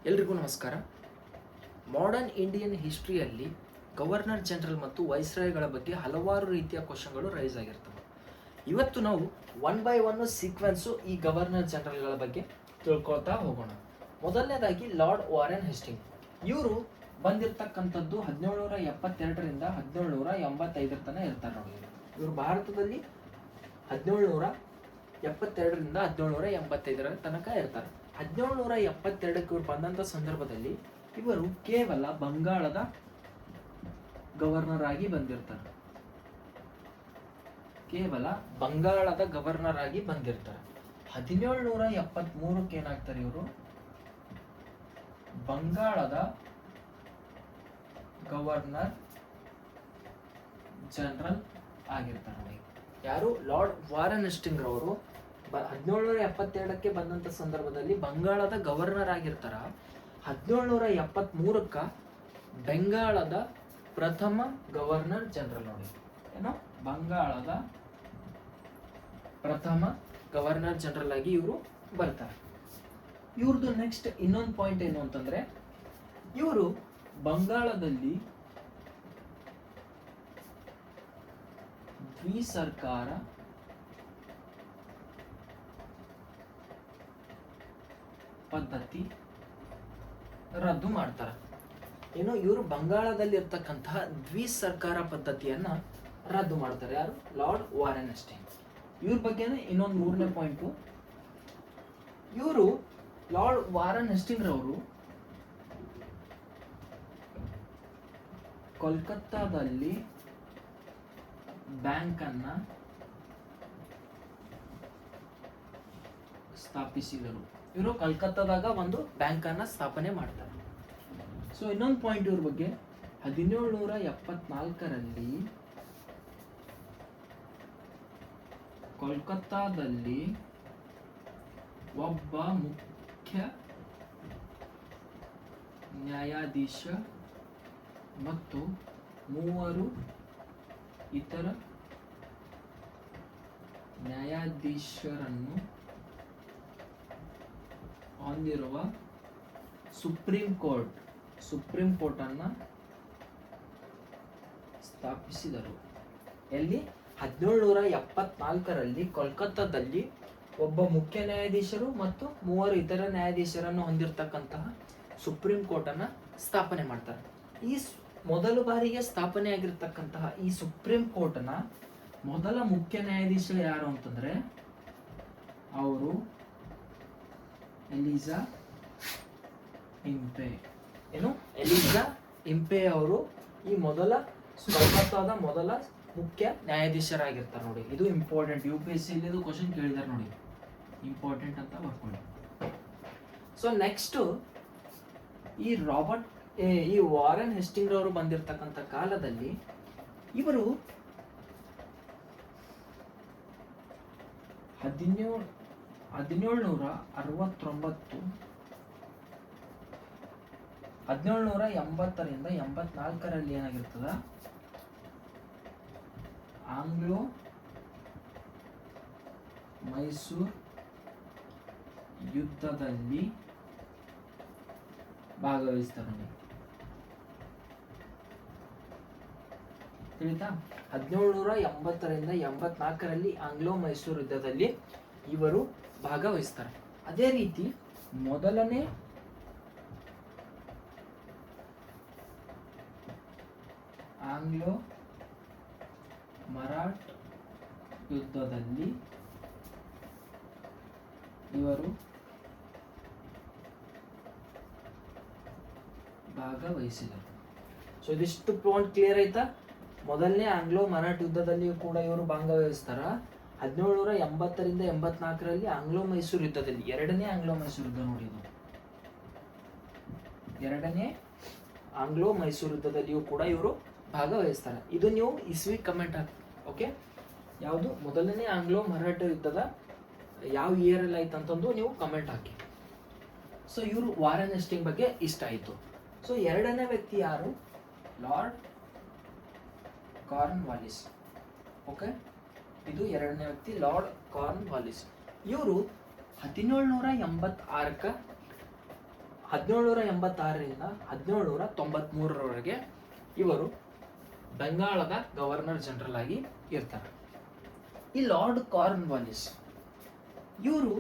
ಎಲ್ರಿಗೂ ನಮಸ್ಕಾರ. Modern Indian ಹಿಸ್ಟ್ರಿಯಲ್ಲಿ governor general ಮತ್ತು ವೈಸ್ರಾಯ್ಗಳ ಬಗ್ಗೆ ಹಲವಾರು ರೀತಿಯ ಕ್ವಶನ್ಗಳು ರೈಸ್ ಆಗಿರ್ತವೆ. ಇವತ್ತು ನಾವು ಒನ್ ಬೈ ಒನ್ ಸೀಕ್ವೆನ್ಸು ಈ ಗವರ್ನರ್ ಜನರಲ್ಗಳ ಬಗ್ಗೆ ತಿಳ್ಕೊಳ್ತಾ ಹೋಗೋಣ. ಮೊದಲನೇದಾಗಿ ಲಾರ್ಡ್ ವಾರೆನ್ ಹೆಸ್ಟಿಂಗ್. ಇವರು ಬಂದಿರತಕ್ಕಂಥದ್ದು 1772ರಿಂದ 1785 ತನಕ ಇರ್ತಾರೆ ನೋಡಿ. ಇವರು ಭಾರತದಲ್ಲಿ 1772ರಿಂದ 1785 ತನಕ ಇರ್ತಾರೆ. 1772ಕ್ಕೆ ಇವರು ಬಂದಂಥ ಸಂದರ್ಭದಲ್ಲಿ ಇವರು ಕೇವಲ ಬಂಗಾಳದ ಗವರ್ನರ್ ಆಗಿ ಬಂದಿರ್ತಾರೆ. ಕೇವಲ ಬಂಗಾಳದ ಗವರ್ನರ್ ಆಗಿ ಬಂದಿರ್ತಾರೆ. 1773ಕ್ಕೆ ಏನಾಗ್ತಾರೆ ಇವರು ಬಂಗಾಳದ ಗವರ್ನರ್ ಜನರಲ್ ಆಗಿರ್ತಾರೆ ನೋಡಿ. ಯಾರು? ಲಾರ್ಡ್ ವಾರೆನ್ ಹೆಸ್ಟಿಂಗ್ ರವರು 1772ಕ್ಕೆ ಬಂದಂತ ಸಂದರ್ಭದಲ್ಲಿ ಬಂಗಾಳದ ಗವರ್ನರ್ ಆಗಿರ್ತಾರ. 1773ಕ್ಕ ಬೆಂಗಾಳದ ಪ್ರಥಮ ಗವರ್ನರ್ ಜನರಲ್ ನೋಡಿ. ಏನೋ ಬಂಗಾಳದ ಪ್ರಥಮ ಗವರ್ನರ್ ಜನರಲ್ ಆಗಿ ಇವರು ಬರ್ತಾರೆ. ಇವ್ರದ್ದು ನೆಕ್ಸ್ಟ್ ಇನ್ನೊಂದು ಪಾಯಿಂಟ್ ಏನು ಅಂತಂದ್ರೆ, ಇವರು ಬಂಗಾಳದಲ್ಲಿ ದ್ವಿಸರ್ಕಾರ ಪದ್ಧತಿ ರದ್ದು ಮಾಡ್ತಾರೆ. ಏನು? ಇವರು ಬಂಗಾಳದಲ್ಲಿ ಇರ್ತಕ್ಕಂತಹ ದ್ವಿಸರ್ಕಾರ ಪದ್ಧತಿಯನ್ನ ರದ್ದು ಮಾಡ್ತಾರೆ. ಯಾರು? Lord Warren Hastings. ಇವ್ರ ಬಗ್ಗೆನೇ ಇನ್ನೊಂದು ಮೂರನೇ ಪಾಯಿಂಟು. ಇವರು ಲಾರ್ಡ್ ವಾರೆನ್ ಹೆಸ್ಟಿಂಗ್ ರವರು ಕೋಲ್ಕತ್ತಾದಲ್ಲಿ ಬ್ಯಾಂಕ್ ಅನ್ನ ಸ್ಥಾಪಿಸಿದರು. ಇವರು ಕಲ್ಕತ್ತಾದಾಗ ಒಂದು ಬ್ಯಾಂಕ್ ಅನ್ನ ಸ್ಥಾಪನೆ ಮಾಡ್ತಾರೆ. ಸೊ ಇನ್ನೊಂದು ಪಾಯಿಂಟ್ ಇವ್ರ ಬಗ್ಗೆ, 1774ರಲ್ಲಿ ಕೋಲ್ಕತ್ತಾದಲ್ಲಿ ಒಬ್ಬ ಮುಖ್ಯ ನ್ಯಾಯಾಧೀಶ ಮತ್ತು 3 ಇತರ ನ್ಯಾಯಾಧೀಶರನ್ನು ಹೊಂದಿರುವ ಸುಪ್ರೀಂ ಕೋರ್ಟ್ ಅನ್ನ ಸ್ಥಾಪಿಸಿದರು. ಎಲ್ಲಿ? 1774ರಲ್ಲಿ ಕೋಲ್ಕತ್ತಾದಲ್ಲಿ ಒಬ್ಬ ಮುಖ್ಯ ನ್ಯಾಯಾಧೀಶರು ಮತ್ತು 3 ಇತರ ನ್ಯಾಯಾಧೀಶರನ್ನು ಹೊಂದಿರತಕ್ಕಂತಹ ಸುಪ್ರೀಂ ಕೋರ್ಟ್ ಅನ್ನ ಸ್ಥಾಪನೆ ಮಾಡ್ತಾರೆ. ಈ ಮೊದಲ ಬಾರಿಗೆ ಸ್ಥಾಪನೆ ಆಗಿರ್ತಕ್ಕಂತಹ ಈ ಸುಪ್ರೀಂ ಕೋರ್ಟ್ನ ಮೊದಲ ಮುಖ್ಯ ನ್ಯಾಯಾಧೀಶ ಯಾರು ಅಂತಂದ್ರೆ ಅವರು ಎಲಿಜಾ ಇಂಪೆ. ಏನು? ಎಲಿಜಾ ಇಂಪೆ ಅವರು ಈ ಕೋಲ್ಕತ್ತಾದ ಮೊದಲ ಮುಖ್ಯ ನ್ಯಾಯಾಧೀಶರಾಗಿರ್ತಾರೆ ನೋಡಿ. ಇದು ಇಂಪಾರ್ಟೆಂಟ್. UPSC ಇದು ಕ್ವಶನ್ ಕೇಳಿದಾರೆ ನೋಡಿ, ಇಂಪಾರ್ಟೆಂಟ್ ಅಂತ ಬರ್ಕೊಳ್ಳಿ. ಸೊ ನೆಕ್ಸ್ಟ್ ಈ ವಾರೆನ್ ಹೆಸ್ಟಿಂಗ್ ಅವರು ಬಂದಿರತಕ್ಕಂಥ ಕಾಲದಲ್ಲಿ ಇವರು 1780ರಿಂದ 84ರಲ್ಲಿ ಏನಾಗಿರ್ತದ, ಆಂಗ್ಲೋ ಮೈಸೂರ್ ಯುದ್ಧದಲ್ಲಿ ಭಾಗವಹಿಸ್ತಾರೆ. ತಿಳಿತಾ? 1780ರಿಂದ 84ರಲ್ಲಿ ಆಂಗ್ಲೋ ಮೈಸೂರು ಯುದ್ಧದಲ್ಲಿ ಇವರು ಭಾಗವಹಿಸ್ತಾರೆ. ಅದೇ ರೀತಿ ಮೊದಲನೇ ಆಂಗ್ಲೋ ಮರಾಠ ಯುದ್ಧದಲ್ಲಿ ಇವರು ಭಾಗವಹಿಸಿದರು. ಸೊ ಇದಿಷ್ಟು ಪಾಯಿಂಟ್ ಕ್ಲಿಯರ್ ಆಯ್ತಾ? ಮೊದಲನೇ ಆಂಗ್ಲೋ ಮರಾಠ ಯುದ್ಧದಲ್ಲಿ ಕೂಡ ಇವರು ಭಾಗವಹಿಸ್ತಾರ. 1780ರಿಂದ 84ರಲ್ಲಿ ಆಂಗ್ಲೋ ಮೈಸೂರು ಯುದ್ಧದಲ್ಲಿ, ಎರಡನೇ ಆಂಗ್ಲೋ ಮೈಸೂರು ಯುದ್ಧ ನೋಡಿ. ಎರಡನೇ ಆಂಗ್ಲೋ ಮೈಸೂರು ಯುದ್ಧದಲ್ಲಿಯೂ ಕೂಡ ಇವರು ಭಾಗವಹಿಸ್ತಾರೆ. ಇದು ನೀವು ಇಸ್ವಿ ಕಮೆಂಟ್ ಹಾಕಿ. ಓಕೆ, ಯಾವುದು ಮೊದಲನೇ ಆಂಗ್ಲೋ ಮರಾಠ ಯುದ್ಧದ ಯಾವ ಇಯರ್ ಅಲ್ಲಿ ಆಯ್ತು ಅಂತಂದು ನೀವು ಕಮೆಂಟ್ ಹಾಕಿ. ಸೊ ಇವರು ವಾರೆನ್ ಹೆಸ್ಟಿಂಗ್ ಬಗ್ಗೆ ಇಷ್ಟ ಆಯಿತು. ಸೊ ಎರಡನೇ ವ್ಯಕ್ತಿ ಯಾರು? Lord corn Wallis. ಓಕೆ, ಇದು ಎರಡನೇ ವ್ಯಕ್ತಿ ಲಾರ್ಡ್ ಕಾರ್ನ್ ವಾಲಿಸ್. ಇವರು 1786 1786ರಿಂದ 1793ರವರೆಗೆ ಇವರು ಬೆಂಗಾಳದ ಗವರ್ನರ್ ಜನರಲ್ ಆಗಿ ಇರ್ತಾರೆ. ಈ ಲಾರ್ಡ್ ಕಾರ್ನ್ವಾಲಿಸ್ ಇವರು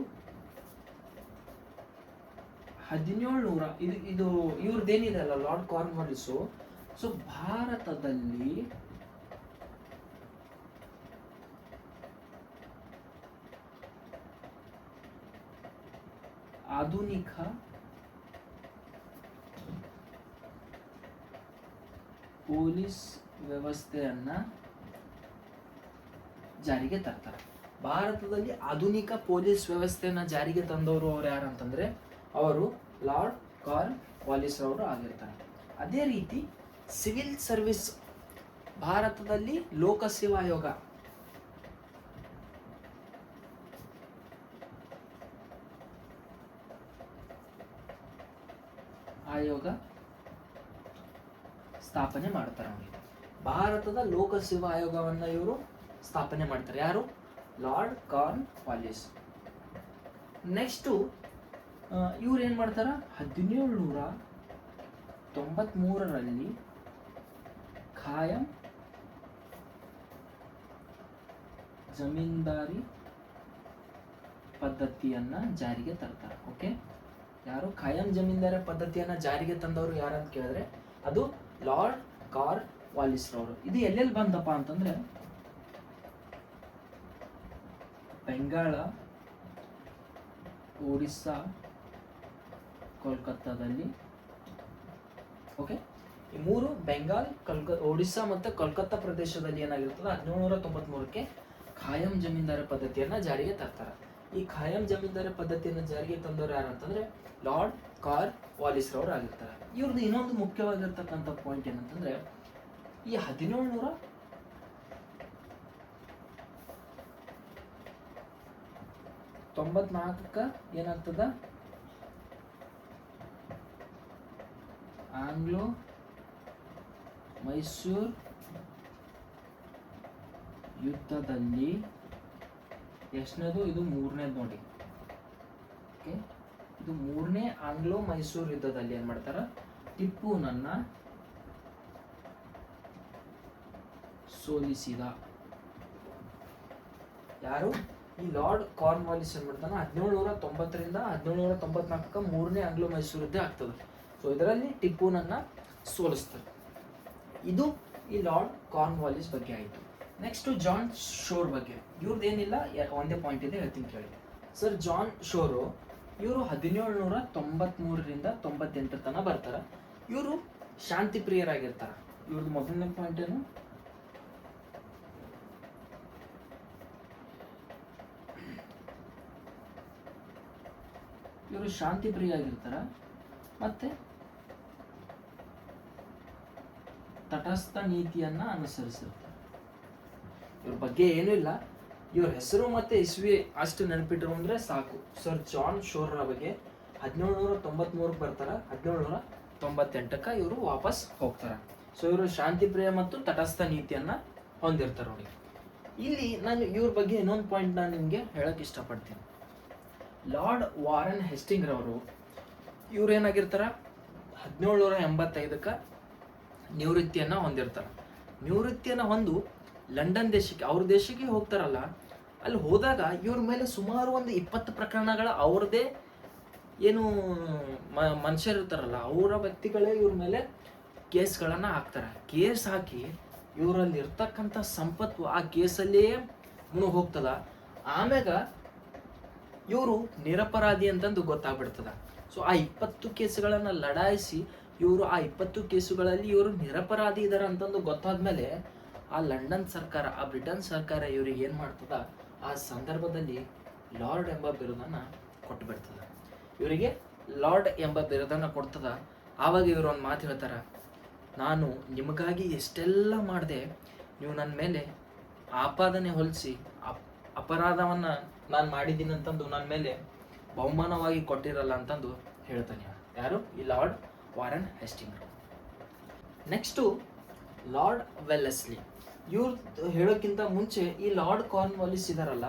1700 ಇದು ಇವ್ರದ್ದೇನಿದೆ ಅಲ್ಲ ಲಾರ್ಡ್ ಕಾರ್ನ್ವಾಲಿಸು, ಸೊ ಭಾರತದಲ್ಲಿ ಆಧುನಿಕ ಪೊಲೀಸ್ ವ್ಯವಸ್ಥೆಯನ್ನ ಜಾರಿಗೆ ತರ್ತಾರೆ. ಭಾರತದಲ್ಲಿ ಆಧುನಿಕ ಪೊಲೀಸ್ ವ್ಯವಸ್ಥೆಯನ್ನ ಜಾರಿಗೆ ತಂದವರು ಅವ್ರು ಯಾರಂತಂದ್ರೆ ಅವರು ಲಾರ್ಡ್ ಕಾರ್ನ್ವಾಲಿಸ್ ಅವರು ಆಗಿರ್ತಾರೆ. ಅದೇ ರೀತಿ ಸಿವಿಲ್ ಸರ್ವಿಸ್, ಭಾರತದಲ್ಲಿ ಲೋಕಸೇವಾ ಆಯೋಗ ಸ್ಥಾಪನೆ ಮಾಡ್ತಾರೆ. ಅವರಿಗೆ ಭಾರತದ ಲೋಕಸೇವಾ ಆಯೋಗವನ್ನ ಇವರು ಸ್ಥಾಪನೆ ಮಾಡ್ತಾರೆ. ಯಾರು? Lord Cornwallis. ನೆಕ್ಸ್ಟು ಇವ್ರು ಏನ್ ಮಾಡ್ತಾರ, 1793ರಲ್ಲಿ ಖಾಯಂ ಜಮೀನ್ದಾರಿ ಪದ್ಧತಿಯನ್ನ ಜಾರಿಗೆ ತರ್ತಾರೆ. ಓಕೆ, ಯಾರು ಖಾಯಂ ಜಮೀನ್ದಾರಿ ಪದ್ಧತಿಯನ್ನ ಜಾರಿಗೆ ತಂದವರು ಯಾರಂತ ಕೇಳಿದ್ರೆ ಅದು ಲಾರ್ಡ್ ಕಾರ್ನ್ವಾಲಿಸ್ ರವರು. ಇದು ಎಲ್ಲೆಲ್ಲಿ ಬಂದಪ್ಪ ಅಂತಂದ್ರೆ ಬೆಂಗಾಳ, ಒಡಿಸ್ಸಾ, ಕೋಲ್ಕತ್ತಾದಲ್ಲಿ. ಓಕೆ, ಈ ಮೂರು ಬೆಂಗಾಲ್, ಒಡಿಸ್ಸಾ ಮತ್ತು ಕೋಲ್ಕತ್ತಾ ಪ್ರದೇಶದಲ್ಲಿ ಏನಾಗಿರ್ತದೆ 1793ಕ್ಕೆ ಖಾಯಂ ಜಮೀನ್ದಾರಿ ಪದ್ಧತಿಯನ್ನ ಜಾರಿಗೆ ತರ್ತಾರೆ. ಈ ಖಾಯಂ ಜಮೀನ್ದಾರಿ ಪದ್ಧತಿಯನ್ನು ಜಾರಿಗೆ ತಂದವರು ಯಾರಂತಂದ್ರೆ ಲಾರ್ಡ್ ಕಾರ್ನ್ವಾಲಿಸ್ ರವರು ಆಗಿರ್ತಾರೆ. ಇವ್ರದ್ದು ಇನ್ನೊಂದು ಮುಖ್ಯವಾಗಿರ್ತಕ್ಕಂಥ ಪಾಯಿಂಟ್ ಏನಂತಂದ್ರೆ ಈ 1794 ಏನಾಗ್ತದ ಆಂಗ್ಲೋ ಮೈಸೂರ್ ಯುದ್ಧದಲ್ಲಿ ಎಷ್ಟನೇದು? ಇದು ಮೂರನೇದು ನೋಡಿ. ಓಕೆ, ಇದು ಮೂರನೇ ಆಂಗ್ಲೋ ಮೈಸೂರು ಯುದ್ಧದಲ್ಲಿ ಏನ್ ಮಾಡ್ತಾರ, ಟಿಪ್ಪುನನ್ನ ಸೋಲಿಸಿದ ಯಾರು? ಈ ಲಾರ್ಡ್ ಕಾರ್ನ್ವಾಲಿಸ್ ಏನ್ ಮಾಡ್ತಾನ 1790ರಿಂದ 1794 ಮೂರನೇ ಆಂಗ್ಲೋ ಮೈಸೂರು ಯುದ್ಧ ಆಗ್ತದೆ. ಸೊ ಇದರಲ್ಲಿ ಟಿಪ್ಪುನನ್ನ ಸೋಲಿಸ್ತಾರೆ. ಇದು ಈ ಲಾರ್ಡ್ ಕಾರ್ನ್ವಾಲಿಸ್ ಬಗ್ಗೆ ಆಯಿತು. ನೆಕ್ಸ್ಟ್ ಜಾನ್ ಶೋರ್ ಬಗ್ಗೆ. ಇವ್ರದ್ದು ಏನಿಲ್ಲ, ಒಂದೇ ಪಾಯಿಂಟ್ ಇದೆ, ಹೇಳ್ತೀನಿ ಕೇಳಿ. ಸರ್ ಜಾನ್ ಶೋರು ಇವರು 1793ರಿಂದ 98 ತನಕ ಬರ್ತಾರ. ಇವರು ಶಾಂತಿ ಪ್ರಿಯರಾಗಿರ್ತಾರ. ಇವ್ರದ್ದು ಮೊದಲನೇ ಪಾಯಿಂಟ್ ಏನು, ಇವರು ಶಾಂತಿ ಪ್ರಿಯ ಆಗಿರ್ತಾರ ಮತ್ತೆ ತಟಸ್ಥ ನೀತಿಯನ್ನ ಅನುಸರಿಸಿರ್ತಾರೆ. ಇವ್ರ ಬಗ್ಗೆ ಏನೂ ಇಲ್ಲ, ಇವ್ರ ಹೆಸರು ಮತ್ತೆ ಇಸ್ವಿ ಅಷ್ಟು ನೆನಪಿಟ್ರು ಅಂದ್ರೆ ಸಾಕು. ಸರ್ ಜಾನ್ ಶೋರ್ ಬಗ್ಗೆ 1793 ಬರ್ತಾರ, 1798 ಇವರು ವಾಪಸ್ ಹೋಗ್ತಾರ. ಸೊ ಇವರು ಶಾಂತಿ ಪ್ರಿಯ ಮತ್ತು ತಟಸ್ಥ ನೀತಿಯನ್ನ ಹೊಂದಿರ್ತಾರೆ ನೋಡಿ. ಇಲ್ಲಿ ನಾನು ಇವ್ರ ಬಗ್ಗೆ ಇನ್ನೊಂದು ಪಾಯಿಂಟ್ ನಾನು ನಿಮ್ಗೆ ಹೇಳಕ್ ಇಷ್ಟಪಡ್ತೀನಿ. ಲಾರ್ಡ್ ವಾರನ್ ಹೆಸ್ಟಿಂಗ್ ರವರು ಇವ್ರು ಏನಾಗಿರ್ತಾರ 1785 ನಿವೃತ್ತಿಯನ್ನ ಹೊಂದಿರ್ತಾರ. ನಿವೃತ್ತಿಯನ್ನ ಹೊಂದು ಲಂಡನ್ ದೇಶಕ್ಕೆ, ಅವ್ರ ದೇಶಕ್ಕೆ ಹೋಗ್ತಾರಲ್ಲ, ಅಲ್ಲಿ ಹೋದಾಗ ಇವ್ರ ಮೇಲೆ ಸುಮಾರು ಒಂದು 20 ಪ್ರಕರಣಗಳ ಅವ್ರದೇ ಏನು ಮನುಷ್ಯರು ಇರ್ತಾರಲ್ಲ ಅವರ ವ್ಯಕ್ತಿಗಳೇ ಇವ್ರ ಮೇಲೆ ಕೇಸ್ಗಳನ್ನ ಹಾಕ್ತಾರೆ. ಕೇಸ್ ಹಾಕಿ ಇವರಲ್ಲಿ ಇರ್ತಕ್ಕಂಥ ಸಂಪತ್ತು ಆ ಕೇಸಲ್ಲೇ ಮುಳುಗ್ ಹೋಗ್ತದ. ಆಮ್ಯಾಗ ಇವರು ನಿರಪರಾಧಿ ಅಂತಂದು ಗೊತ್ತಾಗ್ಬಿಡ್ತದ. ಸೊ ಆ 20 ಕೇಸುಗಳನ್ನ ಲಡಾಯಿಸಿ ಇವರು ಆ 20 ಕೇಸುಗಳಲ್ಲಿ ಇವರು ನಿರಪರಾಧಿ ಇದಾರೆ ಅಂತಂದು ಗೊತ್ತಾದ್ಮೇಲೆ ಆ ಲಂಡನ್ ಸರ್ಕಾರ, ಆ ಬ್ರಿಟನ್ ಸರ್ಕಾರ ಇವ್ರಿಗೆ ಏನ್ ಮಾಡ್ತದ, ಆ ಸಂದರ್ಭದಲ್ಲಿ ಲಾರ್ಡ್ ಎಂಬ ಬಿರುದನ್ನ ಕೊಟ್ಟು ಬಿಡ್ತದ. ಇವರಿಗೆ ಲಾರ್ಡ್ ಎಂಬ ಬಿರುದನ್ನ ಕೊಡ್ತದ. ಆವಾಗ ಇವರು ಒಂದು ಮಾತು ಹೇಳ್ತಾರ, ನಾನು ನಿಮಗಾಗಿ ಎಷ್ಟೆಲ್ಲ ಮಾಡಿದೆ, ನೀವು ನನ್ನ ಮೇಲೆ ಆಪಾದನೆ ಹೊಲಿಸಿ ಅಪರಾಧವನ್ನ ನಾನು ಮಾಡಿದ್ದೀನಿ ಅಂತಂದು ನನ್ನ ಮೇಲೆ ಬಹುಮಾನವಾಗಿ ಕೊಟ್ಟಿರಲ್ಲ ಅಂತಂದು ಹೇಳ್ತಾನೆ. ಯಾರು? ಈ lord Warren Hastings. Next lord Wellesley. ಇವ್ರು ಹೇಳೋಕ್ಕಿಂತ ಮುಂಚೆ ಈ ಲಾರ್ಡ್ ಕಾರ್ನ್ವಾಲಿಸ್ ಇದಾರಲ್ಲ,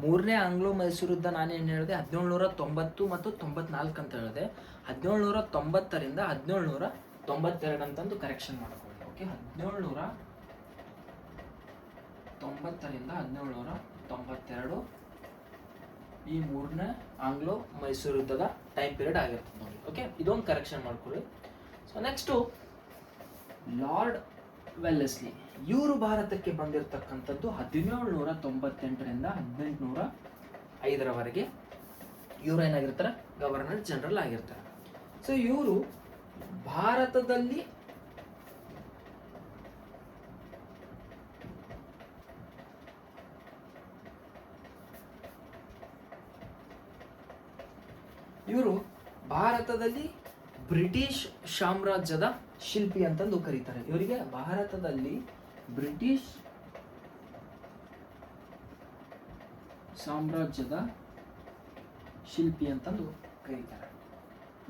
ಮೂರನೇ ಆಂಗ್ಲೋ ಮೈಸೂರು ಯುದ್ಧ ನಾನೇನು ಹೇಳಿದೆ 1790 ಮತ್ತು 94 ಅಂತ ಹೇಳಿದೆ. 1790ರಿಂದ 1792 ಅಂತಂದು ಕರೆಕ್ಷನ್ ಮಾಡ್ಕೊಳ್ಳಿ. ಓಕೆ, 1790ರಿಂದ 1792 ಈ ಮೂರನೇ ಆಂಗ್ಲೋ ಮೈಸೂರು ಯುದ್ಧದ ಟೈಮ್ ಪೀರಿಯಡ್ ಆಗಿರ್ತದೆ ನೋಡಿ. ಓಕೆ, ಇದೊಂದು ಕರೆಕ್ಷನ್ ಮಾಡ್ಕೊಳ್ಳಿ. ಸೊ ನೆಕ್ಸ್ಟು ಲಾರ್ಡ್ ವೆಲ್ಲೆಸ್ಲಿ, ಇವರು ಭಾರತಕ್ಕೆ ಬಂದಿರತಕ್ಕಂಥದ್ದು 1798ರಿಂದ 1805ರವರೆಗೆ ಇವರು ಏನಾಗಿರ್ತಾರೆ, ಗವರ್ನರ್ ಜನರಲ್ ಆಗಿರ್ತಾರೆ. ಸೊ ಇವರು ಭಾರತದಲ್ಲಿ ಬ್ರಿಟಿಷ್ ಸಾಮ್ರಾಜ್ಯದ ಶಿಲ್ಪಿ ಅಂತಂದು ಕರೀತಾರೆ. ಇವರಿಗೆ ಭಾರತದಲ್ಲಿ ಬ್ರಿಟಿಷ್ ಸಾಮ್ರಾಜ್ಯದ ಶಿಲ್ಪಿ ಅಂತಂದು ಕರೀತಾರೆ.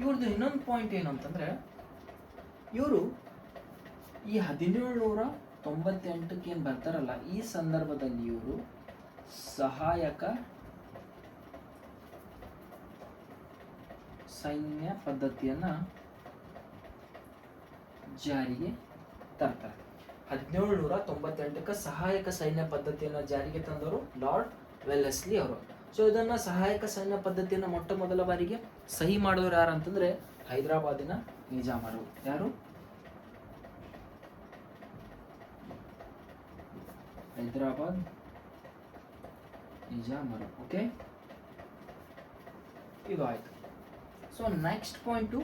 ಇವ್ರದ್ದು ಇನ್ನೊಂದು ಪಾಯಿಂಟ್ ಏನು ಅಂತಂದ್ರೆ, ಇವರು ಈ 1798ಕ್ಕೆ ಏನು ಬರ್ತಾರಲ್ಲ, ಈ ಸಂದರ್ಭದಲ್ಲಿ ಇವರು ಸಹಾಯಕ ಸೈನ್ಯ ಪದ್ಧತಿಯನ್ನ ಜಾರಿಗೆ ತರ್ತಾರೆ. 1798ಕ್ಕೆ ಸಹಾಯಕ ಸೈನ್ಯ ಪದ್ಧತಿಯನ್ನ ಜಾರಿಗೆ ತಂದವರು ಲಾರ್ಡ್ ವೆಲ್ಲೆಸ್ಲಿ ಅವರು. ಸೊ ಇದನ್ನ ಸಹಾಯಕ ಸೈನ್ಯ ಪದ್ಧತಿಯನ್ನ ಮೊಟ್ಟ ಮೊದಲ ಬಾರಿಗೆ ಸಹಿ ಮಾಡಿದವರು ಯಾರು ಅಂತಂದ್ರೆ ಹೈದರಾಬಾದಿನ ನಿಜಾಮರು. ಯಾರು? ಹೈದರಾಬಾದ್ ನಿಜಾಮರು. ಓಕೆ, ಇದು ಆಯ್ತು. ಸೊ ನೆಕ್ಸ್ಟ್ ಪಾಯಿಂಟು,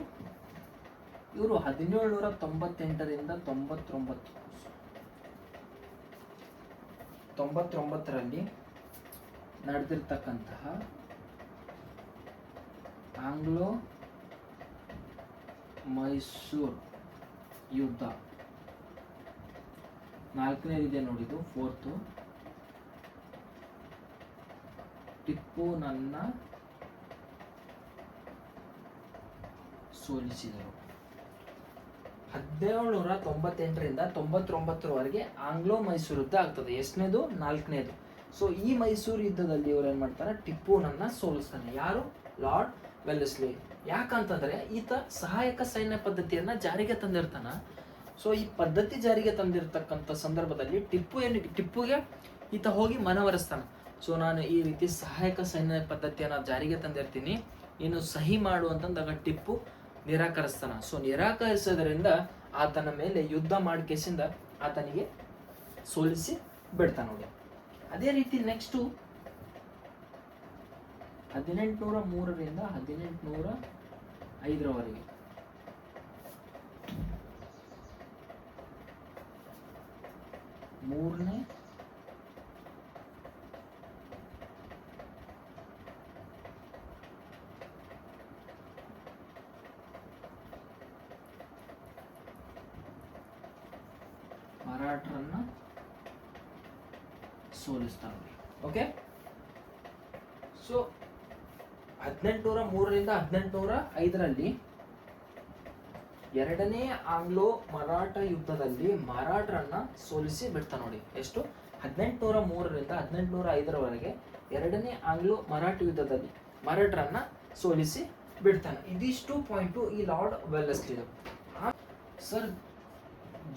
ಇವರು 1798ರಿಂದ 99ರಲ್ಲಿ ನಡೆದಿರ್ತಕ್ಕಂತಹ ಆಂಗ್ಲೋ ಮೈಸೂರ್ ಯುದ್ಧ, ನಾಲ್ಕನೇದಿದೆ ನೋಡಿದ್ದು, ಫೋರ್ತು, ಟಿಪ್ಪುನನ್ನ ಸೋಲಿಸಿದರು. 1798ರಿಂದ 99ರವರೆಗೆ ಆಂಗ್ಲೋ ಮೈಸೂರು ಯುದ್ಧ ಆಗ್ತದೆ. ಎಷ್ಟನೇದು? ನಾಲ್ಕನೇದು. ಸೊ ಈ ಮೈಸೂರು ಯುದ್ಧದಲ್ಲಿ ಇವ್ರು ಏನ್ ಮಾಡ್ತಾರೆ, ಟಿಪ್ಪುನನ್ನ ಸೋಲಿಸ್ತಾನೆ. ಯಾರು? Lord Wellesley. ಯಾಕಂತಂದ್ರೆ ಈತ ಸಹಾಯಕ ಸೈನ್ಯ ಪದ್ಧತಿಯನ್ನ ಜಾರಿಗೆ ತಂದಿರ್ತಾನ. ಸೊ ಈ ಪದ್ಧತಿ ಜಾರಿಗೆ ತಂದಿರತಕ್ಕಂಥ ಸಂದರ್ಭದಲ್ಲಿ ಟಿಪ್ಪುಗೆ ಈತ ಹೋಗಿ ಮನವರಿಸ್ತಾನ. ಸೊ ನಾನು ಈ ರೀತಿ ಸಹಾಯಕ ಸೈನ್ಯ ಪದ್ಧತಿಯನ್ನ ಜಾರಿಗೆ ತಂದಿರ್ತೀನಿ, ಇನ್ನು ಸಹಿ ಮಾಡು ಅಂತಂದಾಗ ಟಿಪ್ಪು ನಿರಾಕರಿಸ್ತಾನ. ಸೊ ನಿರಾಕರಿಸೋದ್ರಿಂದ ಆತನ ಮೇಲೆ ಯುದ್ಧ ಮಾಡಿಕೆಸಿಂದ ಆತನಿಗೆ ಸೋಲಿಸಿ ಬಿಡ್ತಾನ ನೋಡಿ. ಅದೇ ರೀತಿ ನೆಕ್ಸ್ಟು 1803ರಿಂದ 1805ರವರೆಗೆ ಮೂರನೇ ಮರಾಠರನ್ನ ಸೋಲಿಸ್ತಾನೆ. ಓಕೆ, ಸೊ 1803ರಿಂದ 1805ರಲ್ಲಿ ಎರಡನೇ ಆಂಗ್ಲೋ ಮರಾಠ ಯುದ್ಧದಲ್ಲಿ ಮರಾಠರನ್ನ ಸೋಲಿಸಿ ಬಿಡ್ತಾನೆ ನೋಡಿ. ಎಷ್ಟು? 1803ರಿಂದ 1805ರವರೆಗೆ ಎರಡನೇ ಆಂಗ್ಲೋ ಮರಾಠ ಯುದ್ಧದಲ್ಲಿ ಮರಾಠರನ್ನ ಸೋಲಿಸಿ ಬಿಡ್ತಾನೆ. ಇದಿಷ್ಟು ಪಾಯಿಂಟು ಈ lord Wellesley. Sir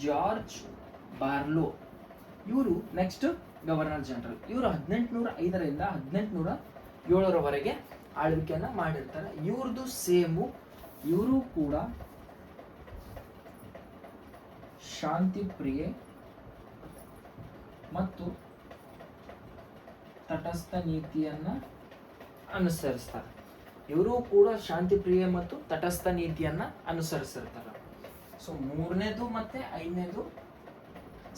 George Barlow, ಇವರು ನೆಕ್ಸ್ಟ್ ಗವರ್ನರ್ ಜನರಲ್. ಇವರು 1805ರಿಂದ 1807ರವರೆಗೆ ಆಳ್ವಿಕೆಯನ್ನ ಮಾಡಿರ್ತಾರೆ. ಇವ್ರದ್ದು ಸೇಮು, ಇವರು ಕೂಡ ಶಾಂತಿ ಪ್ರಿಯೆ ಮತ್ತು ತಟಸ್ಥ ನೀತಿಯನ್ನ ಅನುಸರಿಸ್ತಾರೆ. ಇವರು ಕೂಡ ಶಾಂತಿ ಪ್ರಿಯೆ ಮತ್ತು ತಟಸ್ಥ ನೀತಿಯನ್ನ ಅನುಸರಿಸಿರ್ತಾರೆ. ಸೊ ಮೂರನೇದು ಮತ್ತೆ ಐದನೇದು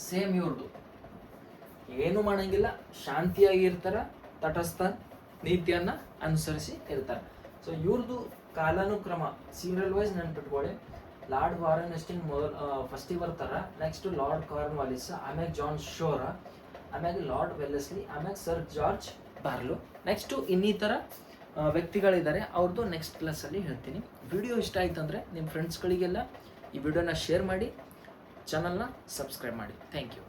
ಸೇಮ್ ಇವ್ರದ್ದು, ಏನು ಮಾಡಂಗಿಲ್ಲ, ಶಾಂತಿಯಾಗಿರ್ತಾರ, ತಟಸ್ಥ ನೀತಿಯನ್ನ ಅನುಸರಿಸಿ ಇರ್ತಾರೆ. ಸೊ ಇವ್ರದ್ದು ಕಾಲಾನುಕ್ರಮ ಸೀರಿಯಲ್ ವೈಸ್ ನೆನ್ಪಿಟ್ಕೊಳ್ಳಿ. ಲಾರ್ಡ್ ವಾರನ್ ಹೆಸ್ಟಿಂಗ್ಸ್ ಫಸ್ಟಿಗೆ ಬರ್ತಾರ, ನೆಕ್ಸ್ಟ್ ಲಾರ್ಡ್ ಕಾರ್ನ್ವಾಲಿಸ್, ಆಮ್ಯಾಗ ಜಾನ್ ಶೋರ, ಆಮ್ಯಾಗ ಲಾರ್ಡ್ ವೆಲ್ಲೆಸ್ಲಿ, ಆಮ್ಯಾಗ ಸರ್ ಜಾರ್ಜ್ ಬಾರ್ಲೋ. ನೆಕ್ಸ್ಟು ಇನ್ನಿತರ ವ್ಯಕ್ತಿಗಳಿದ್ದಾರೆ, ಅವ್ರದ್ದು ನೆಕ್ಸ್ಟ್ ಕ್ಲಾಸಲ್ಲಿ ಹೇಳ್ತೀನಿ. ವಿಡಿಯೋ ಇಷ್ಟ ಆಯ್ತು ಅಂದರೆ ನಿಮ್ಮ ಫ್ರೆಂಡ್ಸ್ಗಳಿಗೆಲ್ಲ ಈ ವಿಡಿಯೋನ ಶೇರ್ ಮಾಡಿ, ಚಾನಲ್ನ ಸಬ್ಸ್ಕ್ರೈಬ್ ಮಾಡಿ. Thank you.